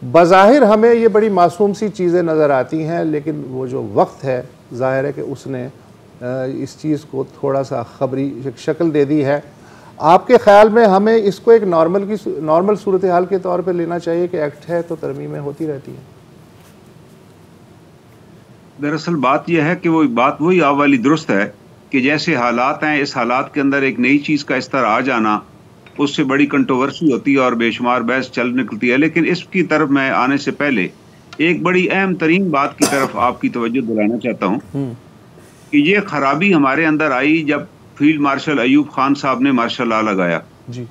बज़ाहिर हमें ये बड़ी मासूम सी चीज़ें नज़र आती हैं, लेकिन वो जो वक्त है ज़ाहिर है कि उसने इस चीज़ को थोड़ा सा खबरी शक्ल दे दी है। आपके ख़्याल में हमें इसको एक नॉर्मल सूरत हाल के तौर पे लेना चाहिए कि एक्ट है तो तरमीमें होती रहती हैं? दरअसल बात यह है कि वो बात वही आप वाली दुरुस्त है कि जैसे हालात हैं, इस हालात के अंदर एक नई चीज़ का इस तरह आ जाना, उससे बड़ी कंट्रोवर्सी होती है और बेशुमार बहस चल निकलती है। लेकिन इसकी तरफ मैं आने से पहले एक बड़ी अहम तरीन बात की तरफ आपकी तवज्जो दिलाना चाहता हूँ कि ये खराबी हमारे अंदर आई जब फील्ड मार्शल अयूब खान साहब ने मार्शल लॉ लगाया। जी।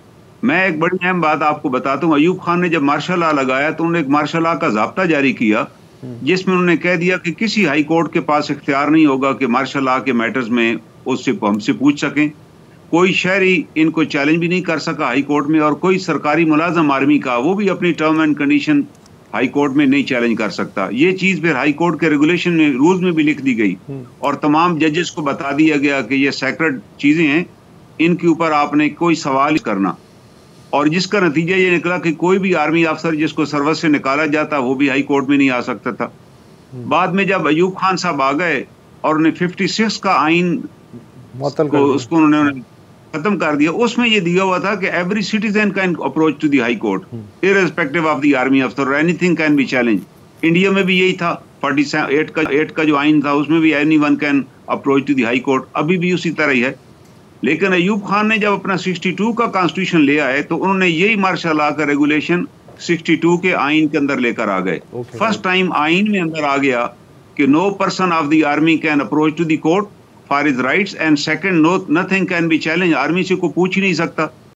मैं एक बड़ी अहम बात आपको बताता हूँ, अयूब खान ने जब मार्शल लॉ लगाया तो उन्होंने एक मार्शल लॉ का ज़ाब्ता जारी किया, जिसमें उन्होंने कह दिया कि किसी हाई कोर्ट के पास इख्तियार नहीं होगा कि मार्शल लॉ के मैटर्स में उससे हमसे पूछ सकें। कोई शहरी इनको चैलेंज भी नहीं कर सका हाई कोर्ट में, और कोई सरकारी मुलाजम आर्मी का वो भी अपनी term and condition high court में नहीं चैलेंज कर सकता। ये चीज फिर हाई कोर्ट के रेगुलेशन में, रूल्स में भी लिख दी गई और तमाम जजेस को बता दिया गया कि ये सेक्रेट चीजें हैं, इनके ऊपर आपने कोई सवाल करना। और जिसका नतीजा ये निकला कि कोई भी आर्मी अफसर जिसको सर्विस से निकाला जाता वो भी हाई कोर्ट में नहीं आ सकता था। बाद में जब अयूब खान साहब आ गए और उन्हें 56 का आइन को उसको उन्होंने खत्म कर दिया, उसमें ये दिया हुआ था कि every citizen can approach to the high court irrespective of the army अफसर, anything can be challenge. India में भी यही था, 48 का जो आइन था उसमें भी anyone can approach to the high court, अभी भी उसी तरह ही है। लेकिन अयूब खान ने जब अपना 62 का कॉन्स्टिट्यूशन ले आए तो उन्होंने यही मार्शल लॉ का रेगुलेशन 62 के आइन के अंदर लेकर आ गए। फर्स्ट टाइम आइन में अंदर आ गया कि no person of the army can approach to the court for his rights, and second, no nothing can be challenge, army से कोई पूछ ही नहीं सकता।